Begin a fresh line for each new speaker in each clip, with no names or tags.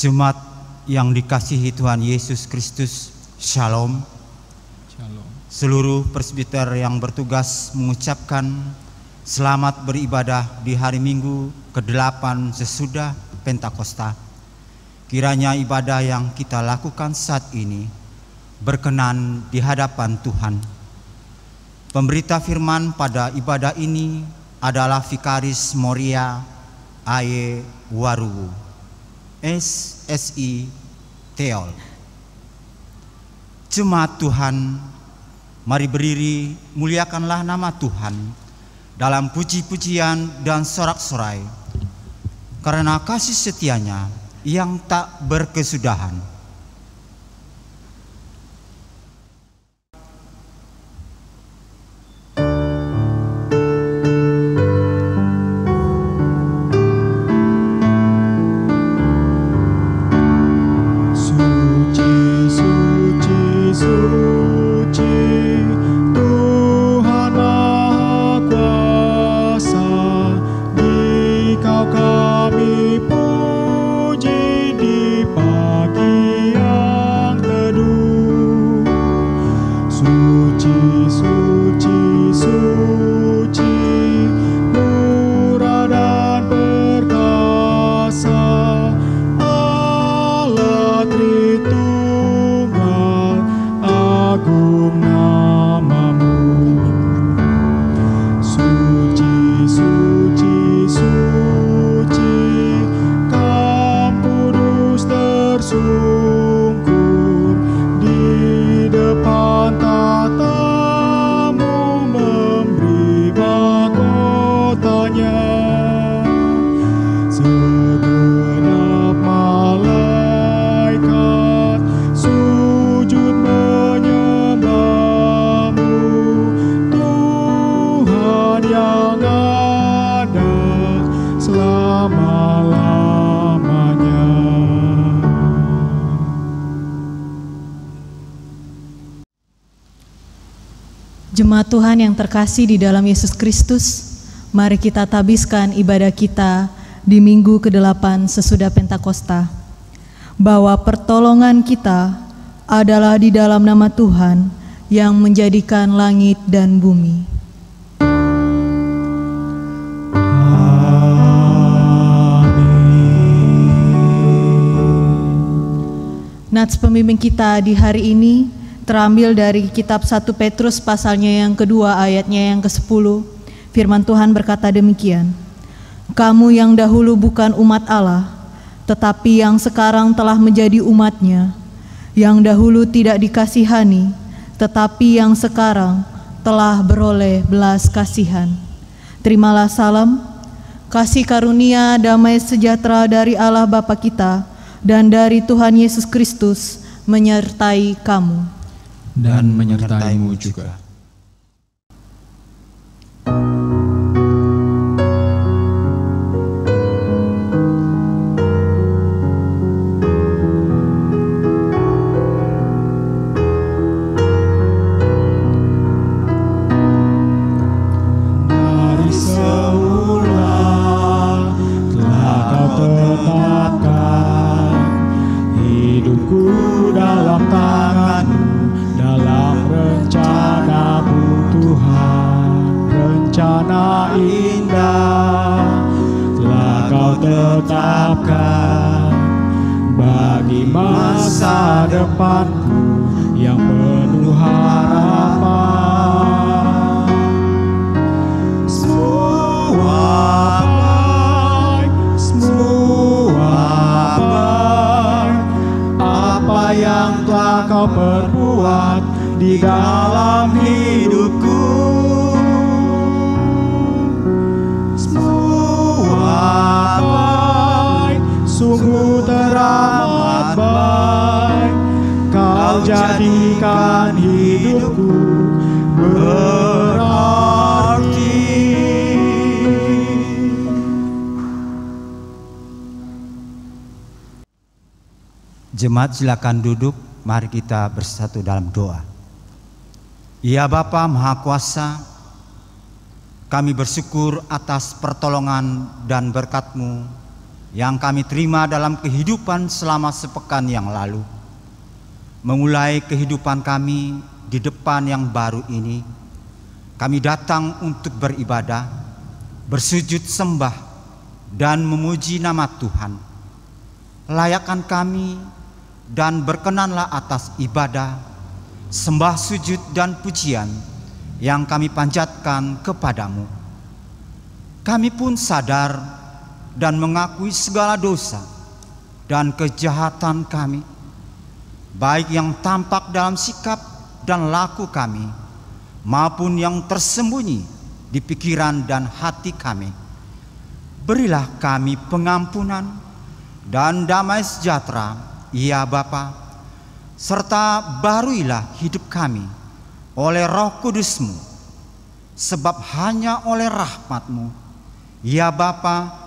Jemaat yang dikasihi Tuhan Yesus Kristus, Shalom.
Shalom.
Seluruh presbiter yang bertugas mengucapkan selamat beribadah di hari Minggu ke-8 sesudah Pentakosta. Kiranya ibadah yang kita lakukan saat ini berkenan di hadapan Tuhan. Pemberita firman pada ibadah ini adalah Vikaris Moria Aye Waruwu, SSI Teol. Jemaat Tuhan, mari berdiri, muliakanlah nama Tuhan dalam puji-pujian dan sorak-sorai, karena kasih setianya yang tak berkesudahan.
Jemaat Tuhan yang terkasih di dalam Yesus Kristus, mari kita tabiskan ibadah kita di Minggu ke-8 sesudah Pentakosta, bahwa pertolongan kita adalah di dalam nama Tuhan yang menjadikan langit dan bumi. Nats pembimbing kita di hari ini terambil dari kitab 1 Petrus pasalnya yang kedua ayatnya yang ke-10. Firman Tuhan berkata demikian, "Kamu yang dahulu bukan umat Allah, tetapi yang sekarang telah menjadi umat-Nya, yang dahulu tidak dikasihani, tetapi yang sekarang telah beroleh belas kasihan. Terimalah salam, kasih karunia, damai sejahtera dari Allah Bapa kita dan dari Tuhan Yesus Kristus menyertai kamu."
Dan menyertaimu juga.
Dari semula telah Kau tetapkan hidupku dalam tangan-Mu, dalam rencana-Mu Tuhan. Rencana indah telah Kau tetapkan bagi masa depanku yang penuh harapan. Semua baik, apa yang telah Kau perbuat di dalam hidupku. Semua baik, sungguh teramat baik. Kau jadikan hidupku berarti.
Jemaat silakan duduk, mari kita bersatu dalam doa. Ya Bapa Maha Kuasa, kami bersyukur atas pertolongan dan berkat-Mu yang kami terima dalam kehidupan selama sepekan yang lalu. Memulai kehidupan kami di depan yang baru ini, kami datang untuk beribadah, bersujud sembah, dan memuji nama Tuhan. Layakkan kami dan berkenanlah atas ibadah, sembah sujud dan pujian yang kami panjatkan kepadamu. Kami pun sadar dan mengakui segala dosa dan kejahatan kami, baik yang tampak dalam sikap dan laku kami, maupun yang tersembunyi di pikiran dan hati kami. Berilah kami pengampunan dan damai sejahtera, ya Bapa, serta baruilah hidup kami oleh Roh Kudus-Mu, sebab hanya oleh rahmat-Mu, ya Bapa,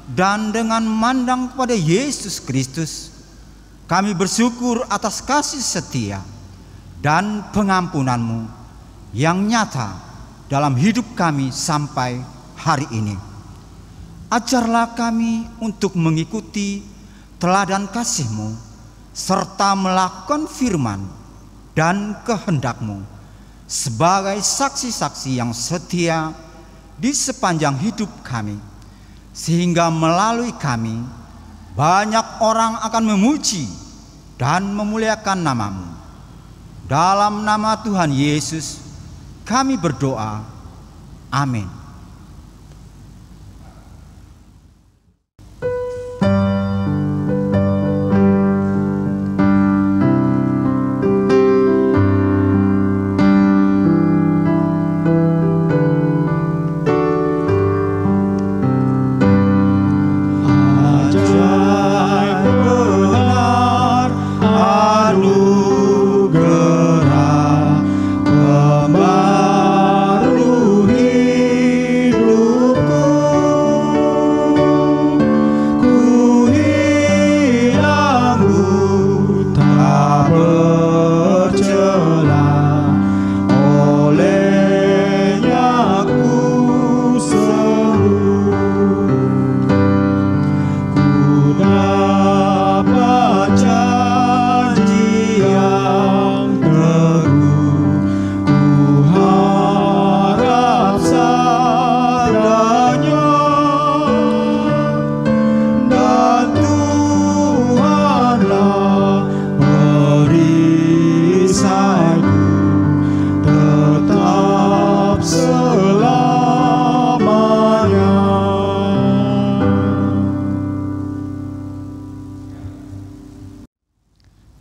dan dengan memandang kepada Yesus Kristus, kami bersyukur atas kasih setia dan pengampunan-Mu yang nyata dalam hidup kami sampai hari ini. Ajarlah kami untuk mengikuti teladan kasih-Mu serta melakukan firman dan kehendak-Mu sebagai saksi-saksi yang setia di sepanjang hidup kami, sehingga melalui kami banyak orang akan memuji dan memuliakan nama-Mu. Dalam nama Tuhan Yesus kami berdoa. Amin.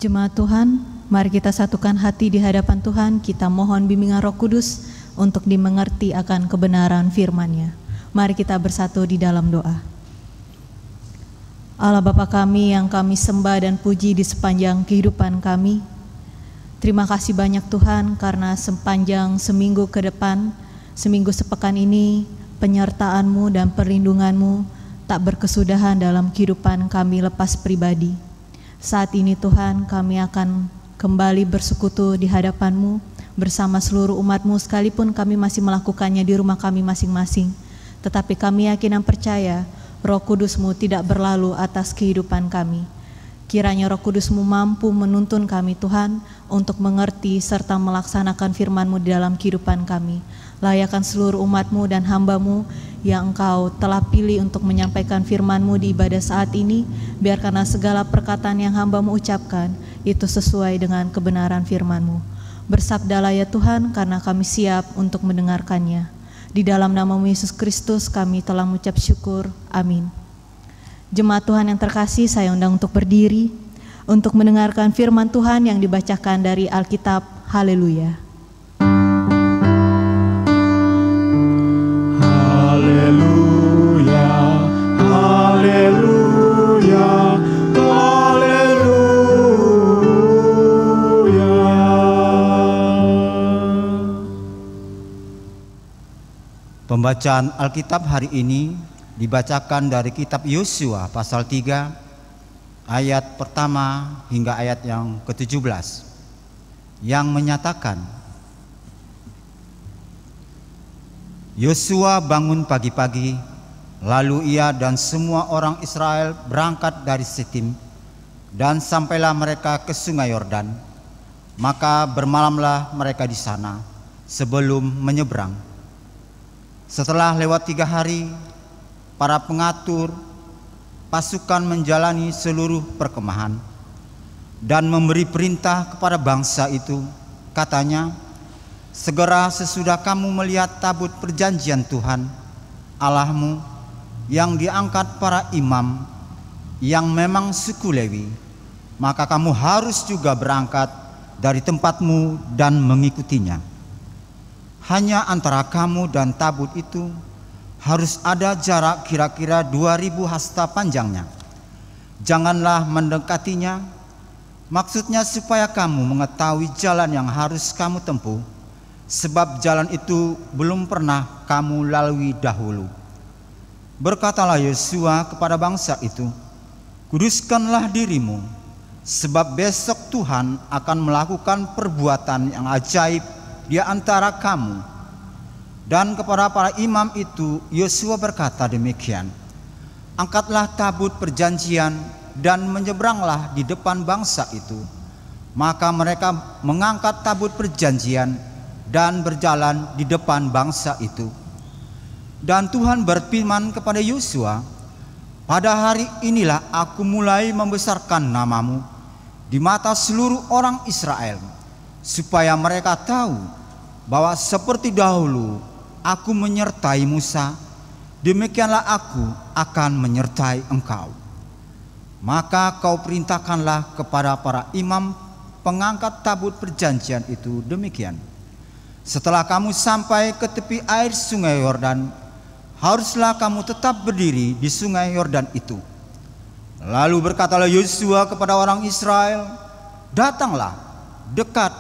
Jemaat Tuhan, mari kita satukan hati di hadapan Tuhan. Kita mohon bimbingan Roh Kudus untuk dimengerti akan kebenaran firman-Nya. Mari kita bersatu di dalam doa. Allah Bapa kami yang kami sembah dan puji di sepanjang kehidupan kami, terima kasih banyak Tuhan karena sepanjang seminggu ke depan, seminggu sepekan ini, penyertaan-Mu dan perlindungan-Mu tak berkesudahan dalam kehidupan kami lepas pribadi. Saat ini Tuhan, kami akan kembali bersekutu di hadapan-Mu bersama seluruh umat-Mu, sekalipun kami masih melakukannya di rumah kami masing-masing. Tetapi kami yakin dan percaya Roh Kudus-Mu tidak berlalu atas kehidupan kami. Kiranya Roh Kudus-Mu mampu menuntun kami Tuhan untuk mengerti serta melaksanakan firman-Mu di dalam kehidupan kami. Layakkan seluruh umat-Mu dan hamba-Mu yang Engkau telah pilih untuk menyampaikan firman-Mu di ibadah saat ini, biarkanlah segala perkataan yang hamba-Mu ucapkan itu sesuai dengan kebenaran firman-Mu. Bersabdalah ya Tuhan, karena kami siap untuk mendengarkannya. Di dalam nama-Mu Yesus Kristus kami telah mengucap syukur. Amin. Jemaat Tuhan yang terkasih, saya undang untuk berdiri untuk mendengarkan firman Tuhan yang dibacakan dari Alkitab. Haleluya.
Haleluya, haleluya, haleluya.
Pembacaan Alkitab hari ini dibacakan dari kitab Yosua pasal 3 ayat pertama hingga ayat yang ke-17 yang menyatakan, Yosua bangun pagi-pagi Lalu ia dan semua orang Israel berangkat dari Sitim, dan sampailah mereka ke sungai Yordan. Maka bermalamlah mereka di sana sebelum menyeberang. Setelah lewat 3 hari, para pengatur pasukan menjalani seluruh perkemahan dan memberi perintah kepada bangsa itu. Katanya, segera sesudah kamu melihat tabut perjanjian Tuhan Allahmu yang diangkat para imam yang memang suku Lewi, maka kamu harus juga berangkat dari tempatmu dan mengikutinya. Hanya antara kamu dan tabut itu harus ada jarak kira-kira 2000 hasta panjangnya. Janganlah mendekatinya, maksudnya supaya kamu mengetahui jalan yang harus kamu tempuh, sebab jalan itu belum pernah kamu lalui dahulu. Berkatalah Yosua kepada bangsa itu, kuduskanlah dirimu, sebab besok Tuhan akan melakukan perbuatan yang ajaib di antara kamu. Dan kepada para imam itu Yosua berkata demikian, angkatlah tabut perjanjian dan menyeberanglah di depan bangsa itu. Maka mereka mengangkat tabut perjanjian dan berjalan di depan bangsa itu. Dan Tuhan berfirman kepada Yosua, pada hari inilah aku mulai membesarkan namamu di mata seluruh orang Israel, supaya mereka tahu bahwa seperti dahulu aku menyertai Musa, demikianlah aku akan menyertai engkau. Maka kau perintahkanlah kepada para imam pengangkat tabut perjanjian itu demikian. Setelah kamu sampai ke tepi air sungai Yordan, haruslah kamu tetap berdiri di sungai Yordan itu. Lalu berkatalah Yosua kepada orang Israel, datanglah dekat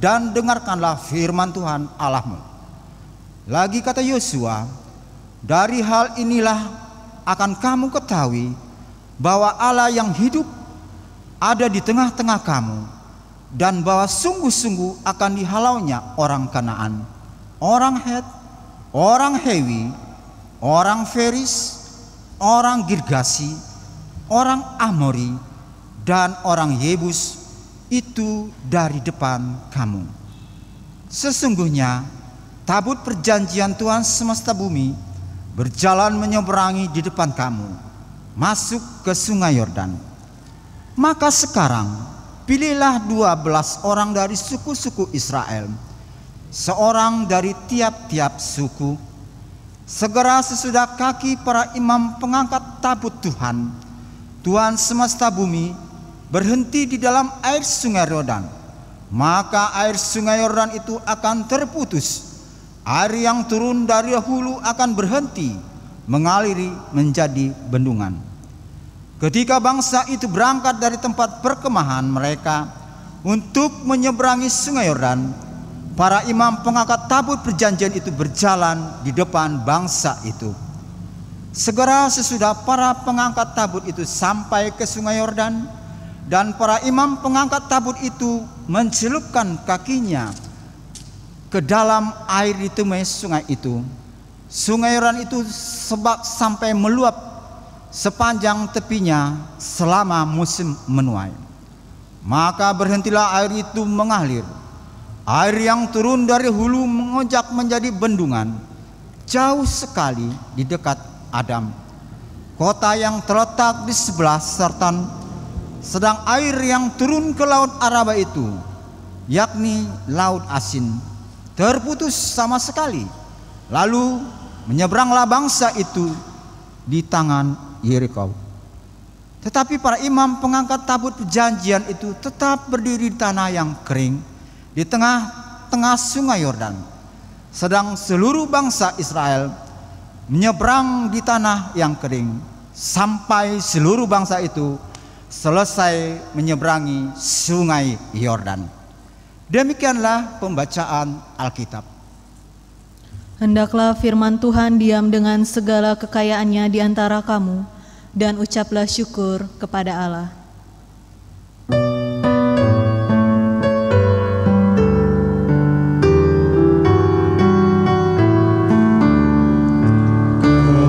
dan dengarkanlah firman Tuhan Allahmu. Lagi kata Yosua, dari hal inilah akan kamu ketahui bahwa Allah yang hidup ada di tengah-tengah kamu, dan bahwa sungguh-sungguh akan dihalaunya orang Kanaan, orang Het, orang Hewi, orang Feris, orang Girgasi, orang Amori, dan orang Yebus itu dari depan kamu. Sesungguhnya tabut perjanjian Tuhan semesta bumi berjalan menyeberangi di depan kamu, masuk ke sungai Yordan. Maka sekarang pilihlah 12 orang dari suku-suku Israel, seorang dari tiap-tiap suku. Segera sesudah kaki para imam pengangkat tabut Tuhan, Tuhan semesta bumi, berhenti di dalam air sungai Yordan, maka air sungai Yordan itu akan terputus. Air yang turun dari hulu akan berhenti mengaliri menjadi bendungan. Ketika bangsa itu berangkat dari tempat perkemahan mereka untuk menyeberangi sungai Yordan, para imam pengangkat tabut perjanjian itu berjalan di depan bangsa itu. Segera sesudah para pengangkat tabut itu sampai ke sungai Yordan, dan para imam pengangkat tabut itu mencelupkan kakinya ke dalam air di tepi sungai itu. Sungai Yordan itu sampai meluap sepanjang tepinya selama musim menuai. Maka berhentilah air itu mengalir. Air yang turun dari hulu mengojak menjadi bendungan jauh sekali di dekat Adam, kota yang terletak di sebelah selatan. Sedang air yang turun ke laut Araba itu, yakni laut asin, terputus sama sekali. Lalu menyeberanglah bangsa itu di tangan Yeriko. Tetapi para imam pengangkat tabut perjanjian itu tetap berdiri di tanah yang kering di tengah-tengah sungai Yordan, sedang seluruh bangsa Israel menyeberang di tanah yang kering sampai seluruh bangsa itu selesai menyeberangi sungai Yordan. Demikianlah pembacaan Alkitab.
Hendaklah firman Tuhan diam dengan segala kekayaannya di antara kamu, dan ucaplah syukur kepada Allah.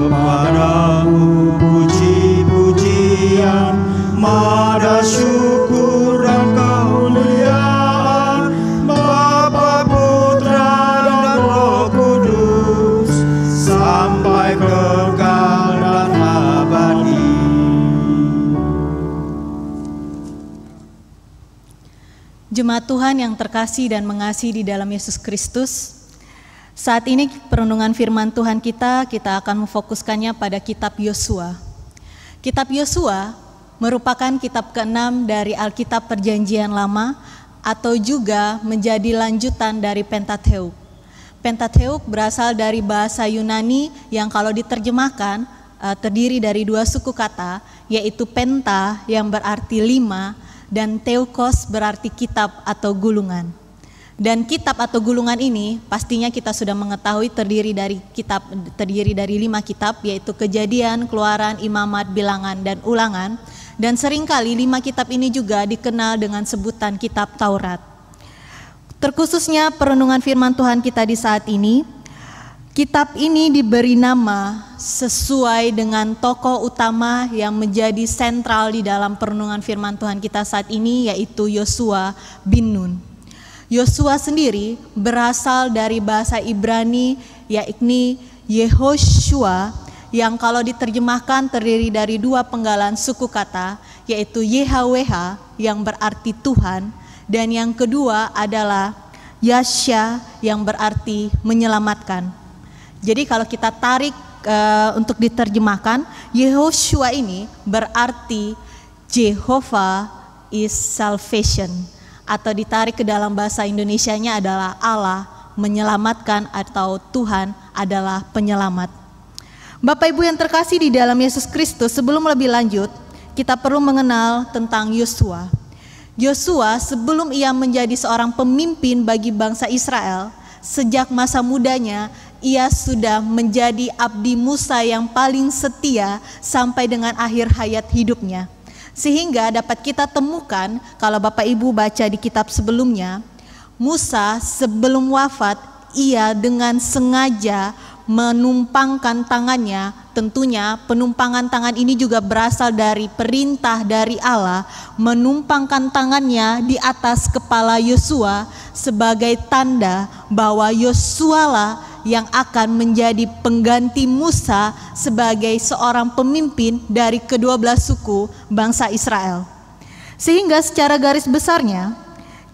Kepada
Jemaat Tuhan yang terkasih dan mengasihi di dalam Yesus Kristus, saat ini perenungan firman Tuhan kita akan memfokuskannya pada kitab Yosua. Kitab Yosua merupakan kitab ke-6 dari Alkitab Perjanjian Lama atau juga menjadi lanjutan dari Pentateuk. Pentateuk berasal dari bahasa Yunani yang kalau diterjemahkan terdiri dari dua suku kata, yaitu penta yang berarti 5 dan teukos berarti kitab atau gulungan. Dan kitab atau gulungan ini pastinya kita sudah mengetahui terdiri dari 5 kitab, yaitu Kejadian, Keluaran, Imamat, Bilangan, dan Ulangan. Dan seringkali 5 kitab ini juga dikenal dengan sebutan kitab Taurat. Terkhususnya perenungan firman Tuhan kita di saat ini, kitab ini diberi nama sesuai dengan tokoh utama yang menjadi sentral di dalam perenungan firman Tuhan kita saat ini, yaitu Yosua bin Nun. Yosua sendiri berasal dari bahasa Ibrani, yakni Yehoshua, yang kalau diterjemahkan terdiri dari dua penggalan suku kata, yaitu Yahweh yang berarti Tuhan, dan yang kedua adalah Yasha yang berarti menyelamatkan. Jadi kalau kita tarik untuk diterjemahkan, Yehoshua ini berarti Jehovah is salvation, atau ditarik ke dalam bahasa Indonesianya adalah Allah menyelamatkan atau Tuhan adalah penyelamat. Bapak Ibu yang terkasih di dalam Yesus Kristus, sebelum lebih lanjut, kita perlu mengenal tentang Yosua. Yosua sebelum ia menjadi seorang pemimpin bagi bangsa Israel, sejak masa mudanya ia sudah menjadi abdi Musa yang paling setia sampai dengan akhir hayat hidupnya. Sehingga dapat kita temukan kalau Bapak Ibu baca di kitab sebelumnya, Musa sebelum wafat ia dengan sengaja menumpangkan tangannya. Tentunya penumpangan tangan ini juga berasal dari perintah dari Allah, menumpangkan tangannya di atas kepala Yosua sebagai tanda bahwa Yosua lah yang akan menjadi pengganti Musa sebagai seorang pemimpin dari ke-12 suku bangsa Israel. Sehingga secara garis besarnya,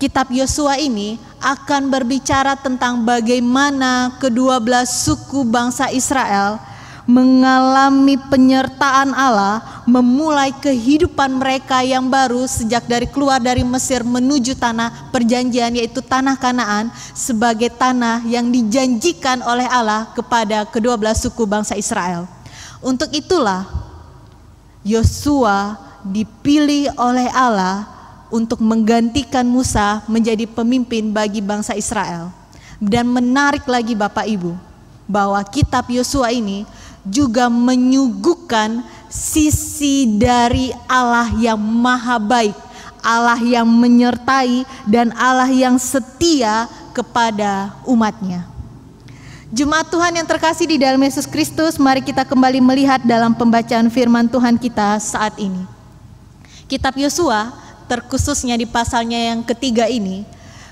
kitab Yosua ini akan berbicara tentang bagaimana ke-12 suku bangsa Israel mengalami penyertaan Allah, memulai kehidupan mereka yang baru sejak dari keluar dari Mesir menuju tanah perjanjian, yaitu tanah Kanaan, sebagai tanah yang dijanjikan oleh Allah kepada ke-12 suku bangsa Israel. Untuk itulah Yosua dipilih oleh Allah untuk menggantikan Musa menjadi pemimpin bagi bangsa Israel. Dan menarik lagi Bapak Ibu, bahwa kitab Yosua ini juga menyuguhkan sisi dari Allah yang maha baik, Allah yang menyertai, dan Allah yang setia kepada umatnya. Jemaat Tuhan yang terkasih di dalam Yesus Kristus, mari kita kembali melihat dalam pembacaan firman Tuhan kita saat ini. Kitab Yosua, terkhususnya di pasalnya yang ketiga ini,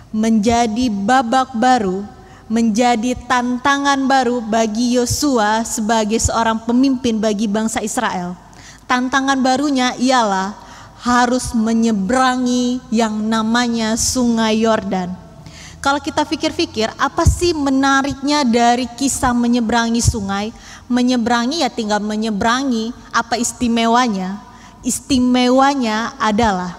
menjadi babak baru, menjadi tantangan baru bagi Yosua sebagai seorang pemimpin bagi bangsa Israel. Tantangan barunya ialah harus menyeberangi yang namanya Sungai Yordan. Kalau kita pikir-pikir, apa sih menariknya dari kisah menyeberangi sungai? Menyeberangi ya tinggal menyeberangi, apa istimewanya? Istimewanya adalah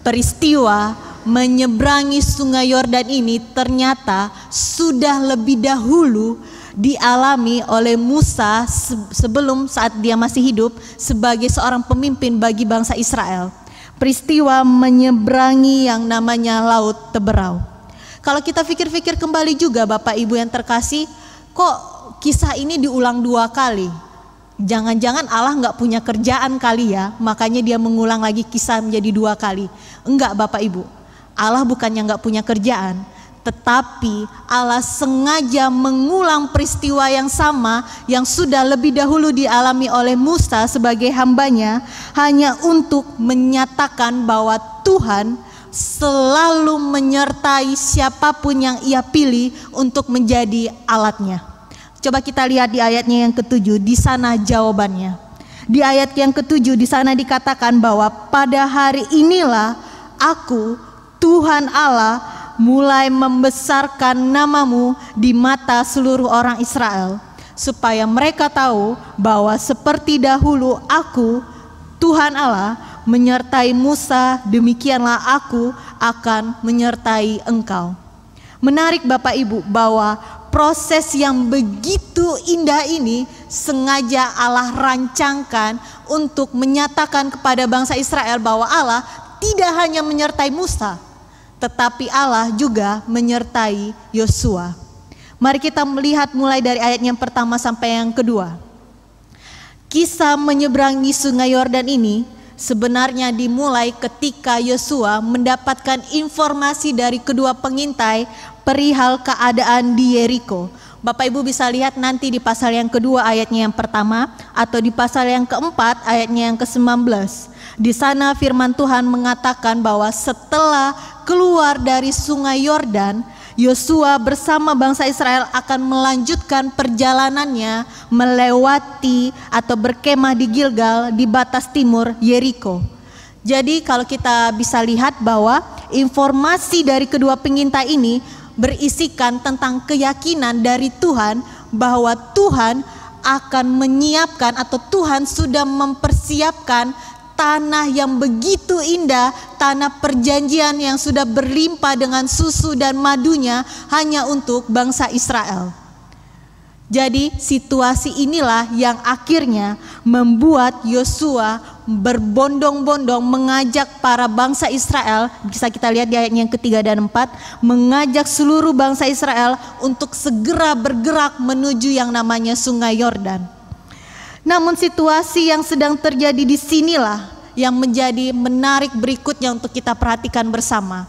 peristiwa menyeberangi Sungai Yordan ini ternyata sudah lebih dahulu dialami oleh Musa sebelum saat dia masih hidup sebagai seorang pemimpin bagi bangsa Israel. Peristiwa menyeberangi yang namanya Laut Teberau. Kalau kita pikir-pikir kembali juga Bapak Ibu yang terkasih, kok kisah ini diulang 2 kali? Jangan-jangan Allah nggak punya kerjaan kali ya, makanya dia mengulang lagi kisah menjadi 2 kali. Enggak Bapak Ibu, Allah bukannya nggak punya kerjaan, tetapi Allah sengaja mengulang peristiwa yang sama yang sudah lebih dahulu dialami oleh Musa sebagai hambanya, hanya untuk menyatakan bahwa Tuhan selalu menyertai siapapun yang ia pilih untuk menjadi alatnya. Coba kita lihat di ayatnya yang ke-7, di sana jawabannya. Di ayat yang ke-7 di sana dikatakan bahwa pada hari inilah aku Tuhan Allah mulai membesarkan namamu di mata seluruh orang Israel, supaya mereka tahu bahwa seperti dahulu aku, Tuhan Allah, menyertai Musa, demikianlah aku akan menyertai engkau. Menarik Bapak Ibu bahwa proses yang begitu indah ini sengaja Allah rancangkan untuk menyatakan kepada bangsa Israel bahwa Allah tidak hanya menyertai Musa, tetapi Allah juga menyertai Yosua. Mari kita melihat mulai dari ayat yang pertama sampai yang kedua. Kisah menyeberangi sungai Yordan ini sebenarnya dimulai ketika Yosua mendapatkan informasi dari kedua pengintai perihal keadaan di Yeriko. Bapak Ibu bisa lihat nanti di pasal yang kedua ayatnya yang pertama, atau di pasal yang keempat ayatnya yang ke-19. Di sana firman Tuhan mengatakan bahwa setelah keluar dari sungai Yordan, Yosua bersama bangsa Israel akan melanjutkan perjalanannya melewati atau berkemah di Gilgal di batas timur Yeriko. Jadi kalau kita bisa lihat bahwa informasi dari kedua pengintai ini berisikan tentang keyakinan dari Tuhan bahwa Tuhan akan menyiapkan atau Tuhan sudah mempersiapkan tanah yang begitu indah, tanah perjanjian yang sudah berlimpah dengan susu dan madunya hanya untuk bangsa Israel. Jadi situasi inilah yang akhirnya membuat Yosua berbondong-bondong mengajak para bangsa Israel, bisa kita lihat di ayat yang ketiga dan 4, mengajak seluruh bangsa Israel untuk segera bergerak menuju yang namanya sungai Yordan. Namun situasi yang sedang terjadi di sinilah yang menjadi menarik berikutnya untuk kita perhatikan bersama.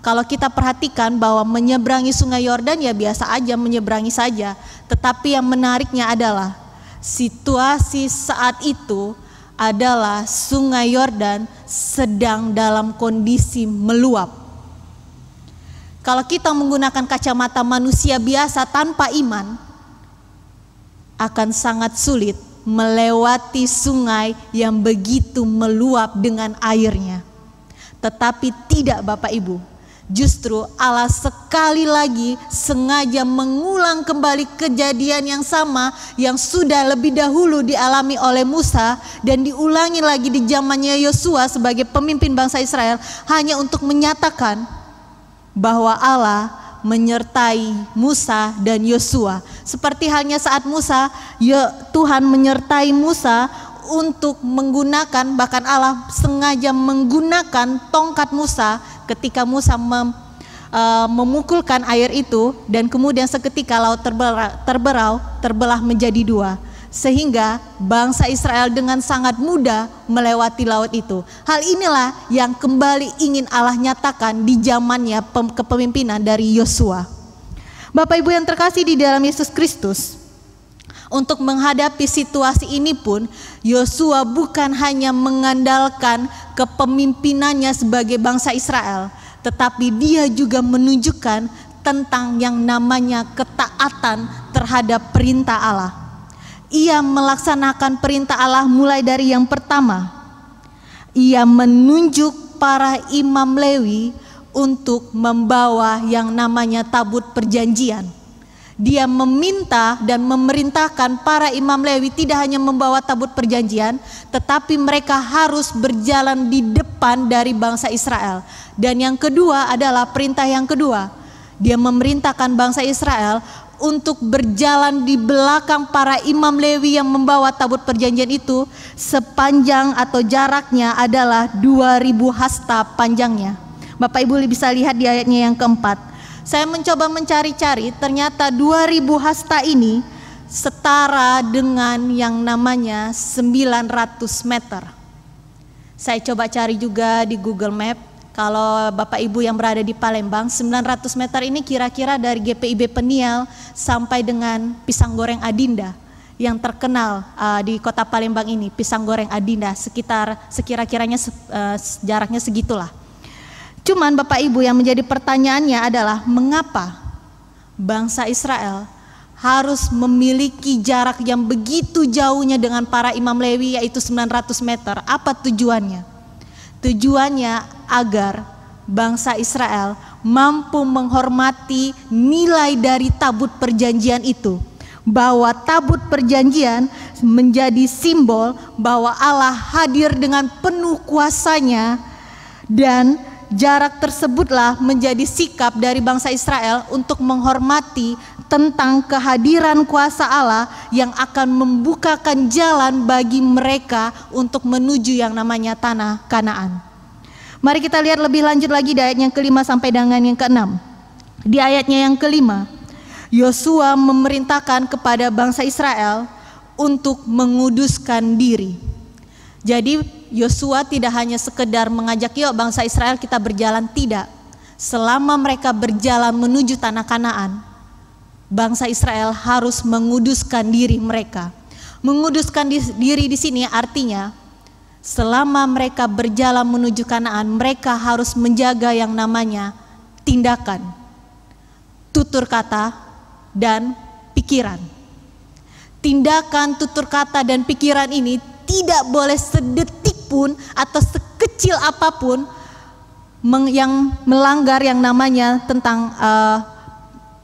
Kalau kita perhatikan bahwa menyeberangi sungai Yordan ya biasa aja, menyeberangi saja. Tetapi yang menariknya adalah situasi saat itu adalah sungai Yordan sedang dalam kondisi meluap. Kalau kita menggunakan kacamata manusia biasa tanpa iman, akan sangat sulit melewati sungai yang begitu meluap dengan airnya. Tetapi tidak Bapak Ibu, justru Allah sekali lagi sengaja mengulang kembali kejadian yang sama yang sudah lebih dahulu dialami oleh Musa dan diulangi lagi di zamannya Yosua sebagai pemimpin bangsa Israel, hanya untuk menyatakan bahwa Allah menyertai Musa dan Yosua. Seperti halnya saat Musa, Tuhan menyertai Musa untuk menggunakan, bahkan Allah sengaja menggunakan tongkat Musa ketika Musa memukulkan air itu, dan kemudian seketika laut terbelah menjadi dua, sehingga bangsa Israel dengan sangat mudah melewati laut itu. Hal inilah yang kembali ingin Allah nyatakan di zamannya kepemimpinan dari Yosua. Bapak Ibu yang terkasih di dalam Yesus Kristus, untuk menghadapi situasi ini pun Yosua bukan hanya mengandalkan kepemimpinannya sebagai bangsa Israel, tetapi dia juga menunjukkan tentang yang namanya ketaatan terhadap perintah Allah. Ia melaksanakan perintah Allah mulai dari yang pertama. Ia menunjuk para imam Lewi untuk membawa yang namanya tabut perjanjian. Dia meminta dan memerintahkan para imam Lewi tidak hanya membawa tabut perjanjian, tetapi mereka harus berjalan di depan dari bangsa Israel. Dan yang kedua adalah perintah yang kedua. Dia memerintahkan bangsa Israel untuk berjalan di belakang para imam Lewi yang membawa tabut perjanjian itu, sepanjang atau jaraknya adalah 2000 hasta panjangnya. Bapak Ibu bisa lihat di ayatnya yang keempat. Saya mencoba mencari-cari, ternyata 2000 hasta ini setara dengan yang namanya 900 meter. Saya coba cari juga di Google Map. Kalau Bapak Ibu yang berada di Palembang, 900 meter ini kira-kira dari GPIB Peniel sampai dengan pisang goreng Adinda yang terkenal di kota Palembang ini, pisang goreng Adinda, sekira-kiranya jaraknya segitulah. Cuman Bapak Ibu yang menjadi pertanyaannya adalah mengapa bangsa Israel harus memiliki jarak yang begitu jauhnya dengan para imam Lewi, yaitu 900 meter. Apa tujuannya? Tujuannya agar bangsa Israel mampu menghormati nilai dari tabut perjanjian itu, bahwa tabut perjanjian menjadi simbol bahwa Allah hadir dengan penuh kuasanya, dan jarak tersebutlah menjadi sikap dari bangsa Israel untuk menghormati tentang kehadiran kuasa Allah yang akan membukakan jalan bagi mereka untuk menuju yang namanya tanah Kanaan. Mari kita lihat lebih lanjut lagi di ayat yang kelima sampai dengan yang keenam. Di ayatnya yang kelima, Yosua memerintahkan kepada bangsa Israel untuk menguduskan diri. Jadi Yosua tidak hanya sekedar mengajak yuk bangsa Israel kita berjalan, tidak. Selama mereka berjalan menuju tanah Kanaan, bangsa Israel harus menguduskan diri mereka. Menguduskan diri di sini artinya selama mereka berjalan menuju Kanaan, mereka harus menjaga yang namanya tindakan, tutur kata, dan pikiran. Tindakan, tutur kata, dan pikiran ini tidak boleh sedetik pun atau sekecil apapun yang melanggar yang namanya tentang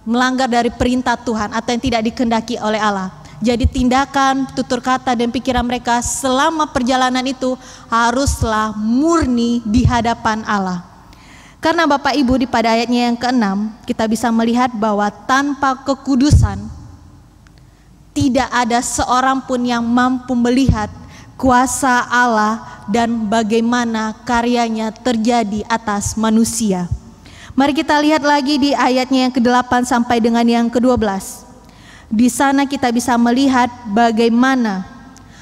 melanggar dari perintah Tuhan atau yang tidak dikehendaki oleh Allah. Jadi tindakan, tutur kata, dan pikiran mereka selama perjalanan itu haruslah murni di hadapan Allah. Karena Bapak Ibu di pada ayatnya yang keenam kita bisa melihat bahwa tanpa kekudusan tidak ada seorang pun yang mampu melihat kuasa Allah dan bagaimana karyanya terjadi atas manusia. Mari kita lihat lagi di ayatnya yang ke-8 sampai dengan yang ke-12. Di sana kita bisa melihat bagaimana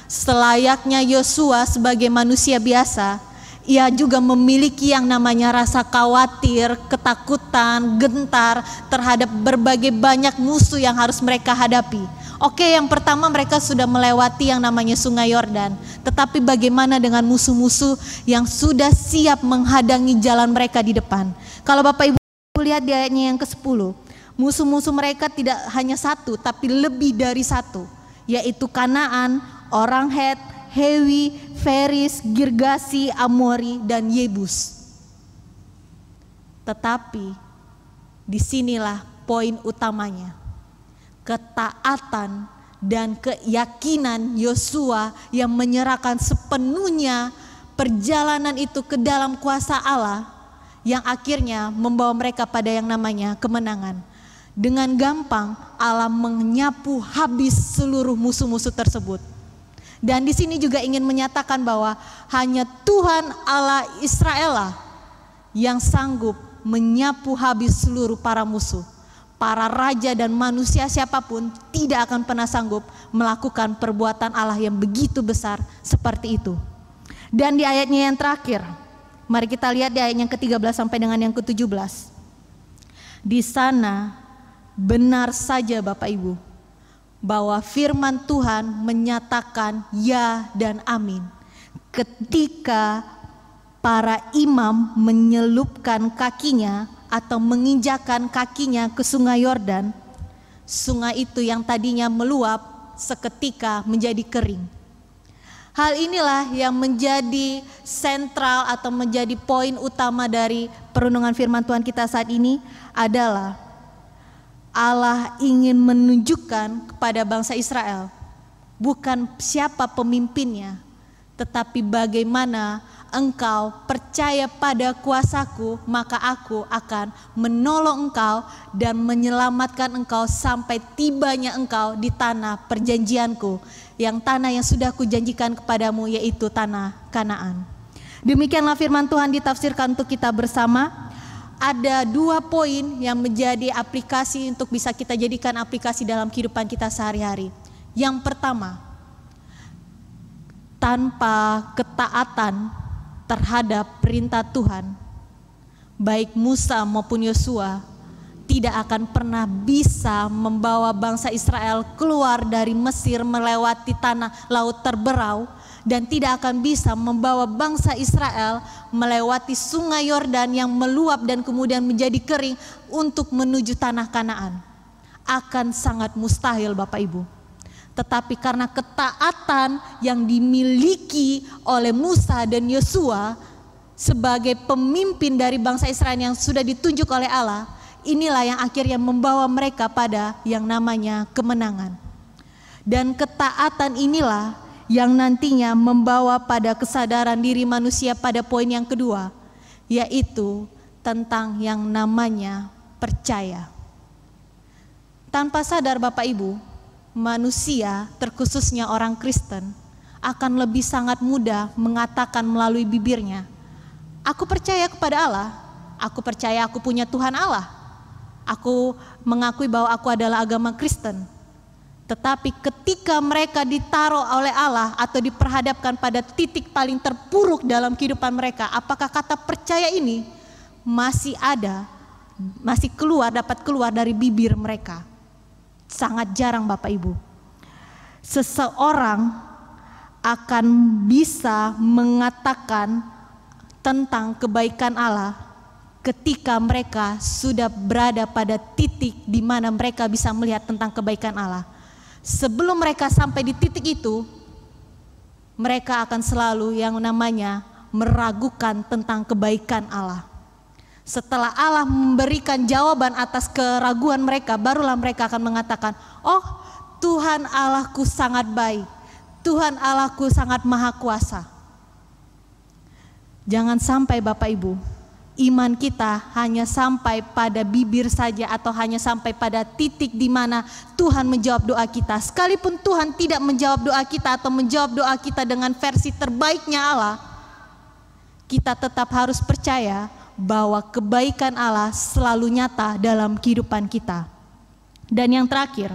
selayaknya Yosua sebagai manusia biasa, ia juga memiliki yang namanya rasa khawatir, ketakutan, gentar terhadap berbagai banyak musuh yang harus mereka hadapi. Oke, yang pertama mereka sudah melewati yang namanya Sungai Yordan, tetapi bagaimana dengan musuh-musuh yang sudah siap menghadangi jalan mereka di depan? Kalau Bapak Ibu lihat di ayatnya yang ke-10, musuh-musuh mereka tidak hanya satu, tapi lebih dari satu, yaitu Kanaan, orang Het, Hewi, Feris, Girgasi, Amori, dan Yebus. Tetapi disinilah poin utamanya, ketaatan dan keyakinan Yosua yang menyerahkan sepenuhnya perjalanan itu ke dalam kuasa Allah, yang akhirnya membawa mereka pada yang namanya kemenangan. Dengan gampang Allah menyapu habis seluruh musuh-musuh tersebut. Dan di sini juga ingin menyatakan bahwa hanya Tuhan Allah Israel lah yang sanggup menyapu habis seluruh para musuh. Para raja dan manusia siapapun tidak akan pernah sanggup melakukan perbuatan Allah yang begitu besar seperti itu. Dan di ayatnya yang terakhir, mari kita lihat di ayat yang ke-13 sampai dengan yang ke-17. Di sana benar saja Bapak Ibu, bahwa firman Tuhan menyatakan ya dan amin. Ketika para imam menyelupkan kakinya atau menginjakkan kakinya ke Sungai Yordan, sungai itu yang tadinya meluap seketika menjadi kering. Hal inilah yang menjadi sentral atau menjadi poin utama dari perenungan firman Tuhan kita saat ini adalah Allah ingin menunjukkan kepada bangsa Israel bukan siapa pemimpinnya, tetapi bagaimana engkau percaya pada kuasaku, maka aku akan menolong engkau dan menyelamatkan engkau sampai tibanya engkau di tanah perjanjianku, yang tanah yang sudah kujanjikan kepadamu, yaitu tanah Kanaan. Demikianlah firman Tuhan ditafsirkan untuk kita bersama. Ada 2 poin yang menjadi aplikasi untuk bisa kita jadikan aplikasi dalam kehidupan kita sehari-hari. Yang pertama, tanpa ketaatan terhadap perintah Tuhan, baik Musa maupun Yosua tidak akan pernah bisa membawa bangsa Israel keluar dari Mesir melewati tanah laut terberau, dan tidak akan bisa membawa bangsa Israel melewati Sungai Yordan yang meluap dan kemudian menjadi kering untuk menuju tanah Kanaan. Akan sangat mustahil Bapak Ibu. Tetapi karena ketaatan yang dimiliki oleh Musa dan Yosua, sebagai pemimpin dari bangsa Israel yang sudah ditunjuk oleh Allah, inilah yang akhirnya membawa mereka pada yang namanya kemenangan. Dan ketaatan inilah yang nantinya membawa pada kesadaran diri manusia pada poin yang kedua, yaitu tentang yang namanya percaya. Tanpa sadar Bapak Ibu, manusia, terkhususnya orang Kristen, akan lebih sangat mudah mengatakan melalui bibirnya, aku percaya kepada Allah, aku percaya aku punya Tuhan Allah, aku mengakui bahwa aku adalah agama Kristen. Tetapi ketika mereka ditaruh oleh Allah atau diperhadapkan pada titik paling terpuruk dalam kehidupan mereka, apakah kata percaya ini masih ada, masih dapat keluar dari bibir mereka? Sangat jarang Bapak Ibu. Seseorang akan bisa mengatakan tentang kebaikan Allah ketika mereka sudah berada pada titik di mana mereka bisa melihat tentang kebaikan Allah. Sebelum mereka sampai di titik itu, mereka akan selalu yang namanya meragukan tentang kebaikan Allah. Setelah Allah memberikan jawaban atas keraguan mereka, barulah mereka akan mengatakan, oh Tuhan Allahku sangat baik, Tuhan Allahku sangat maha kuasa. Jangan sampai Bapak Ibu, iman kita hanya sampai pada bibir saja atau hanya sampai pada titik di mana Tuhan menjawab doa kita. Sekalipun Tuhan tidak menjawab doa kita atau menjawab doa kita dengan versi terbaiknya Allah, kita tetap harus percaya bahwa kebaikan Allah selalu nyata dalam kehidupan kita. Dan yang terakhir,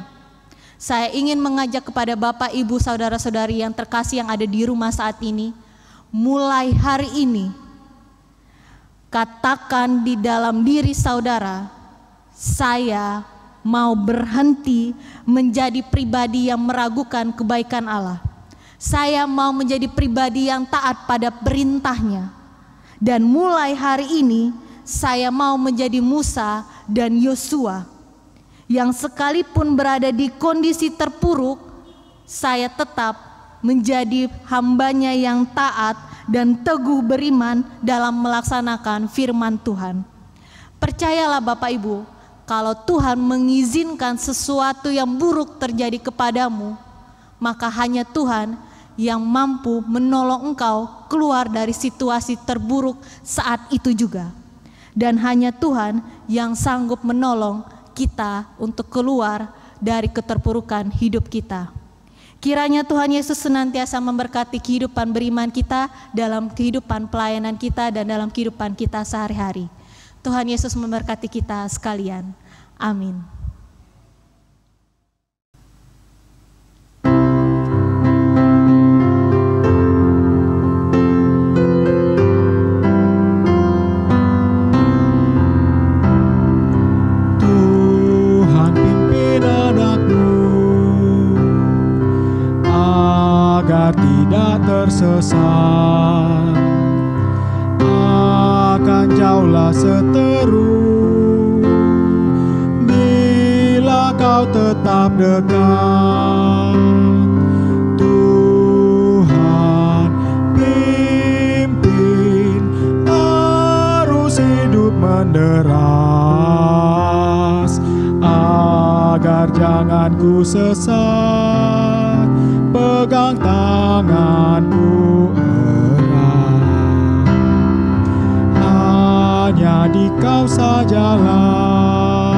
saya ingin mengajak kepada Bapak, Ibu, saudara-saudari yang terkasih yang ada di rumah saat ini, mulai hari ini, katakan di dalam diri saudara, saya mau berhenti menjadi pribadi yang meragukan kebaikan Allah. Saya mau menjadi pribadi yang taat pada perintahnya. Dan mulai hari ini saya mau menjadi Musa dan Yosua, yang sekalipun berada di kondisi terpuruk, saya tetap menjadi hambanya yang taat dan teguh beriman dalam melaksanakan firman Tuhan. Percayalah Bapak Ibu, kalau Tuhan mengizinkan sesuatu yang buruk terjadi kepadamu, maka hanya Tuhan yang mampu menolong engkau keluar dari situasi terburuk saat itu juga. Dan hanya Tuhan yang sanggup menolong kita untuk keluar dari keterpurukan hidup kita. Kiranya Tuhan Yesus senantiasa memberkati kehidupan beriman kita, dalam kehidupan pelayanan kita, dan dalam kehidupan kita sehari-hari. Tuhan Yesus memberkati kita sekalian. Amin.
Tuhan pimpin anakmu agar tidak tersesat, akan jauhlah seteru bila kau tetap dekat. Tuhan pimpin arus hidup menderas, agar jangan ku sesat. Pegang tanganku erat, hanya di kau sajalah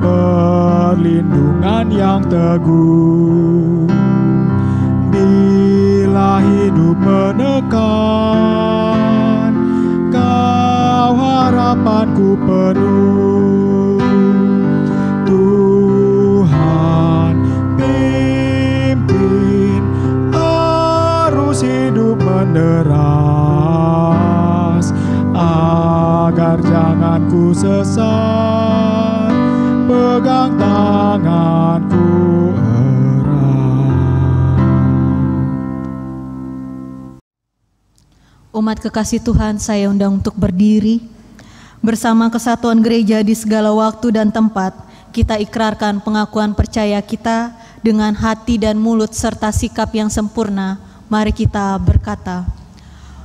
perlindungan yang teguh. Bila hidup menekan, kau harapanku penuh. Tuhan pimpin arus hidup menderas, agar jangan ku sesat. Pegang tanganku erat.
Umat kekasih Tuhan, saya undang untuk berdiri. Bersama kesatuan gereja di segala waktu dan tempat, kita ikrarkan pengakuan percaya kita dengan hati dan mulut serta sikap yang sempurna. Mari kita berkata,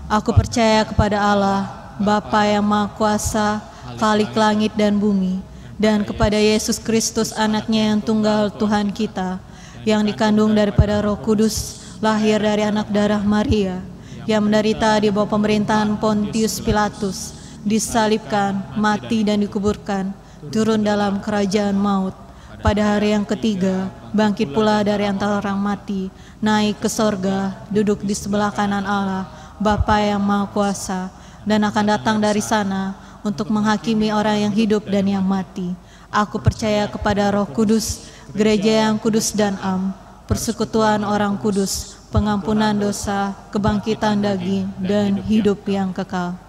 Aku percaya kepada Allah, Bapa yang Maha Kuasa, Khalik langit dan bumi, dan kepada Yesus Kristus anaknya yang tunggal Tuhan kita, yang dikandung daripada Roh Kudus, lahir dari anak darah Maria, yang menderita di bawah pemerintahan Pontius Pilatus, disalibkan, mati dan dikuburkan, turun dalam kerajaan maut. Pada hari yang ketiga, bangkit pula dari antara orang mati, naik ke sorga, duduk di sebelah kanan Allah, Bapa yang Maha Kuasa, dan akan datang dari sana untuk menghakimi orang yang hidup dan yang mati. Aku percaya kepada Roh Kudus, gereja yang kudus dan am, persekutuan orang kudus, pengampunan dosa, kebangkitan daging, dan hidup yang kekal.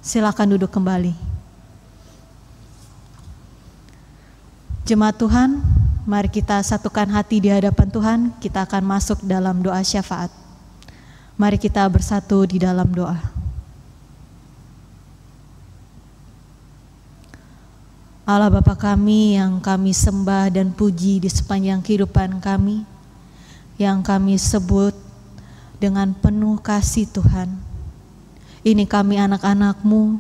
Silakan duduk kembali. Jemaat Tuhan, mari kita satukan hati di hadapan Tuhan. Kita akan masuk dalam doa syafaat. Mari kita bersatu di dalam doa. Allah Bapa kami yang kami sembah dan puji di sepanjang kehidupan kami, yang kami sebut dengan penuh kasih Tuhan. Ini kami anak-anak-Mu,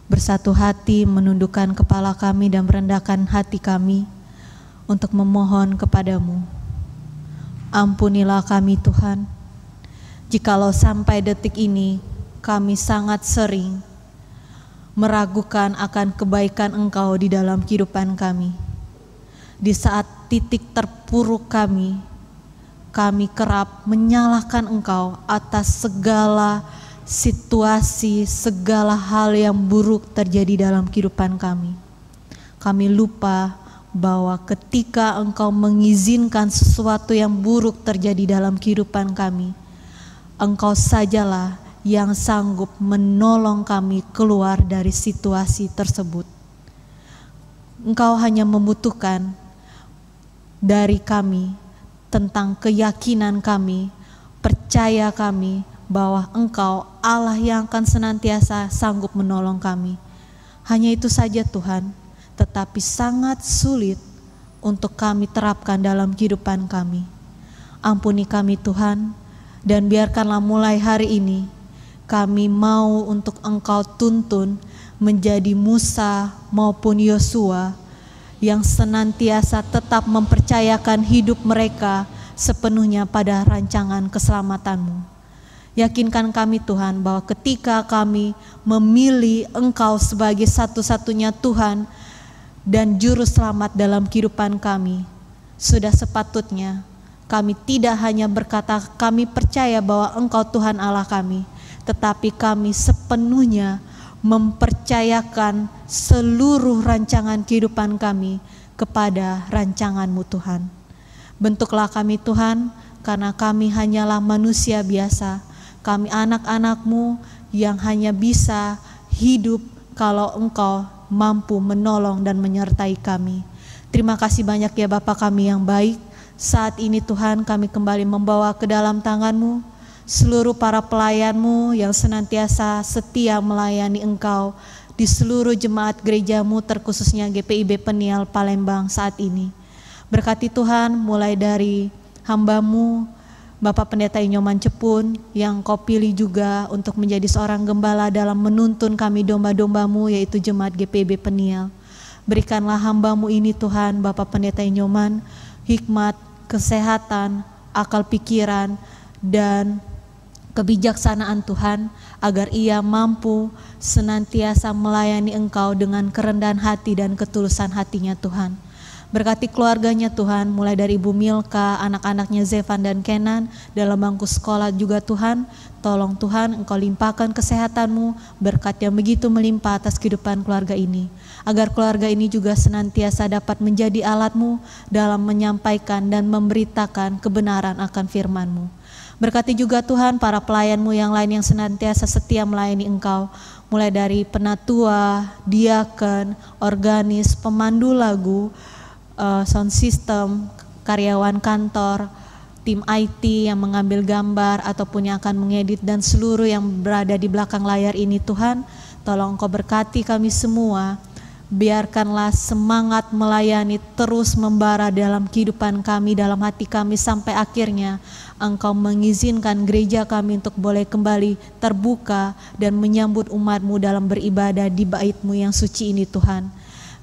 bersatu hati menundukkan kepala kami dan merendahkan hati kami untuk memohon kepada-Mu. Ampunilah kami Tuhan, jikalau sampai detik ini kami sangat sering meragukan akan kebaikan Engkau di dalam kehidupan kami. Di saat titik terpuruk kami kerap menyalahkan Engkau atas segala situasi, segala hal yang buruk terjadi dalam kehidupan kami. Kami lupa bahwa ketika Engkau mengizinkan sesuatu yang buruk terjadi dalam kehidupan kami, Engkau sajalah yang sanggup menolong kami keluar dari situasi tersebut. Engkau hanya membutuhkan dari kami tentang keyakinan kami, percaya kami bahwa Engkau Allah yang akan senantiasa sanggup menolong kami. Hanya itu saja Tuhan, tetapi sangat sulit untuk kami terapkan dalam kehidupan kami. Ampuni kami Tuhan, dan biarkanlah mulai hari ini kami mau untuk Engkau tuntun menjadi Musa maupun Yosua yang senantiasa tetap mempercayakan hidup mereka sepenuhnya pada rancangan keselamatan-Mu. Yakinkan kami Tuhan bahwa ketika kami memilih Engkau sebagai satu-satunya Tuhan dan Juru Selamat dalam kehidupan kami, sudah sepatutnya kami tidak hanya berkata kami percaya bahwa Engkau Tuhan Allah kami, tetapi kami sepenuhnya mempercayakan seluruh rancangan kehidupan kami kepada rancangan-Mu Tuhan. Bentuklah kami Tuhan, karena kami hanyalah manusia biasa. Kami anak-anak-Mu yang hanya bisa hidup kalau Engkau mampu menolong dan menyertai kami. Terima kasih banyak ya Bapa kami yang baik. Saat ini Tuhan kami kembali membawa ke dalam tangan-Mu seluruh para pelayan-Mu yang senantiasa setia melayani Engkau di seluruh jemaat gereja-Mu, terkhususnya GPIB Peniel Palembang saat ini. Berkati Tuhan mulai dari hamba-Mu Bapak Pendeta Inyoman Cepun yang Kau pilih juga untuk menjadi seorang gembala dalam menuntun kami domba-domba-Mu, yaitu jemaat GPIB Peniel. Berikanlah hamba-Mu ini Tuhan, Bapak Pendeta Inyoman, hikmat, kesehatan, akal pikiran, dan kebijaksanaan Tuhan, agar ia mampu senantiasa melayani Engkau dengan kerendahan hati dan ketulusan hatinya Tuhan. Berkati keluarganya Tuhan, mulai dari Ibu Milka, anak-anaknya Zevan dan Kenan, dalam bangku sekolah juga Tuhan. Tolong Tuhan Engkau limpahkan kesehatan-Mu, berkat yang begitu melimpah atas kehidupan keluarga ini, agar keluarga ini juga senantiasa dapat menjadi alat-Mu dalam menyampaikan dan memberitakan kebenaran akan firman-Mu. Berkati juga Tuhan para pelayan-Mu yang lain yang senantiasa setia melayani Engkau, mulai dari penatua, diaken, organis, pemandu lagu, sound system, karyawan kantor, tim IT yang mengambil gambar ataupun yang akan mengedit, dan seluruh yang berada di belakang layar ini Tuhan. Tolong Engkau berkati kami semua, Biarkanlah semangat melayani terus membara dalam kehidupan kami, dalam hati kami, sampai akhirnya Engkau mengizinkan gereja kami untuk boleh kembali terbuka dan menyambut umat-Mu dalam beribadah di bait-Mu yang suci ini Tuhan.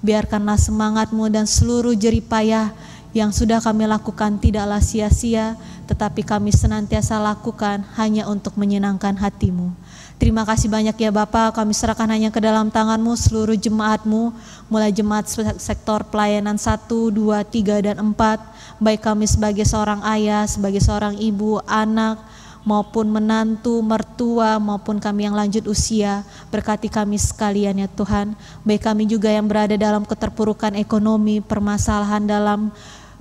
Biarkanlah semangat-Mu dan seluruh jerih payah yang sudah kami lakukan tidaklah sia-sia, tetapi kami senantiasa lakukan hanya untuk menyenangkan hati-Mu. Terima kasih banyak ya Bapak, kami serahkan hanya ke dalam tangan-Mu seluruh jemaat-Mu, mulai jemaat sektor pelayanan 1, 2, 3, dan 4, baik kami sebagai seorang ayah, sebagai seorang ibu, anak, maupun menantu, mertua, maupun kami yang lanjut usia. Berkati kami sekalian ya Tuhan, baik kami juga yang berada dalam keterpurukan ekonomi, permasalahan dalam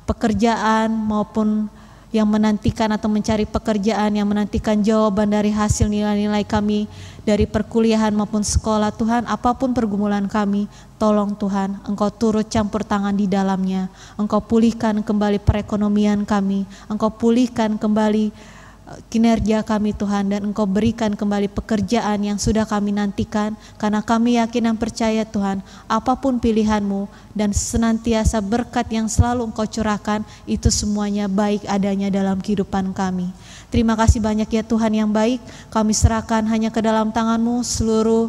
pekerjaan, maupun yang menantikan atau mencari pekerjaan, yang menantikan jawaban dari hasil nilai-nilai kami dari perkuliahan maupun sekolah. Tuhan, apapun pergumulan kami, tolong Tuhan, Engkau turut campur tangan di dalamnya. Engkau pulihkan kembali perekonomian kami, Engkau pulihkan kembali kinerja kami Tuhan, dan Engkau berikan kembali pekerjaan yang sudah kami nantikan, karena kami yakin dan percaya Tuhan, apapun pilihan-Mu dan senantiasa berkat yang selalu Engkau curahkan, itu semuanya baik adanya dalam kehidupan kami. Terima kasih banyak ya Tuhan yang baik, kami serahkan hanya ke dalam tangan-Mu seluruh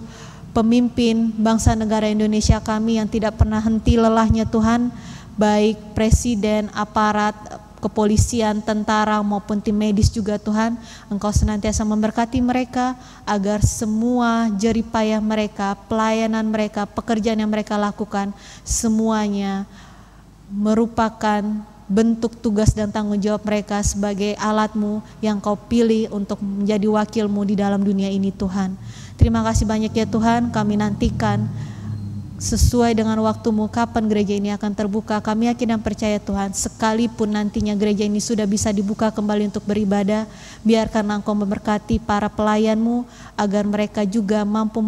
pemimpin bangsa negara Indonesia kami yang tidak pernah henti lelahnya Tuhan, baik presiden, aparat, kepolisian, tentara maupun tim medis juga Tuhan. Engkau senantiasa memberkati mereka agar semua jerih payah mereka, pelayanan mereka, pekerjaan yang mereka lakukan semuanya merupakan bentuk tugas dan tanggung jawab mereka sebagai alat-Mu yang Kau pilih untuk menjadi wakil-Mu di dalam dunia ini Tuhan. Terima kasih banyak ya Tuhan, kami nantikan sesuai dengan waktu-Mu kapan gereja ini akan terbuka. Kami yakin dan percaya Tuhan, sekalipun nantinya gereja ini sudah bisa dibuka kembali untuk beribadah, biarkan Engkau memberkati para pelayan-Mu agar mereka juga mampu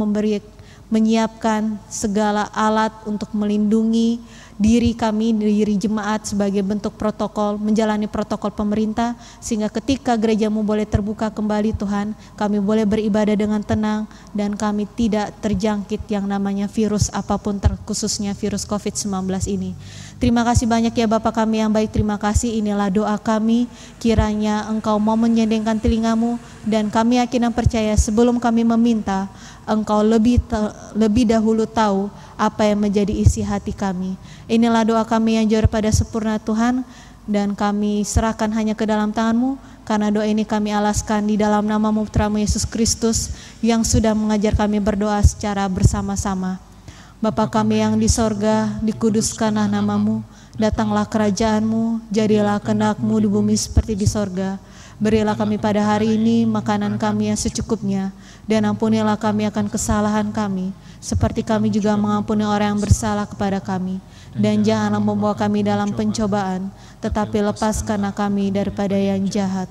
menyiapkan segala alat untuk melindungi diri kami, diri jemaat sebagai bentuk protokol, menjalani protokol pemerintah, sehingga ketika gereja-Mu boleh terbuka kembali Tuhan, kami boleh beribadah dengan tenang dan kami tidak terjangkit yang namanya virus apapun, terkhususnya virus COVID-19 ini. Terima kasih banyak ya Bapa kami yang baik, terima kasih, inilah doa kami, kiranya Engkau mau menyendengkan telinga-Mu, dan kami yakin dan percaya sebelum kami meminta, Engkau lebih dahulu tahu apa yang menjadi isi hati kami. Inilah doa kami yang jauh pada sempurna Tuhan, dan kami serahkan hanya ke dalam tangan-Mu, karena doa ini kami alaskan di dalam nama-Mu Putra-Mu Yesus Kristus yang sudah mengajar kami berdoa secara bersama-sama. Bapa kami yang di sorga, dikuduskanlah nama-Mu, datanglah kerajaan-Mu, jadilah kehendak-Mu di bumi seperti di sorga. Berilah kami pada hari ini makanan kami yang secukupnya, dan ampunilah kami akan kesalahan kami, seperti kami juga mengampuni orang yang bersalah kepada kami. Dan janganlah membawa kami dalam pencobaan, tetapi lepaskanlah kami daripada yang jahat.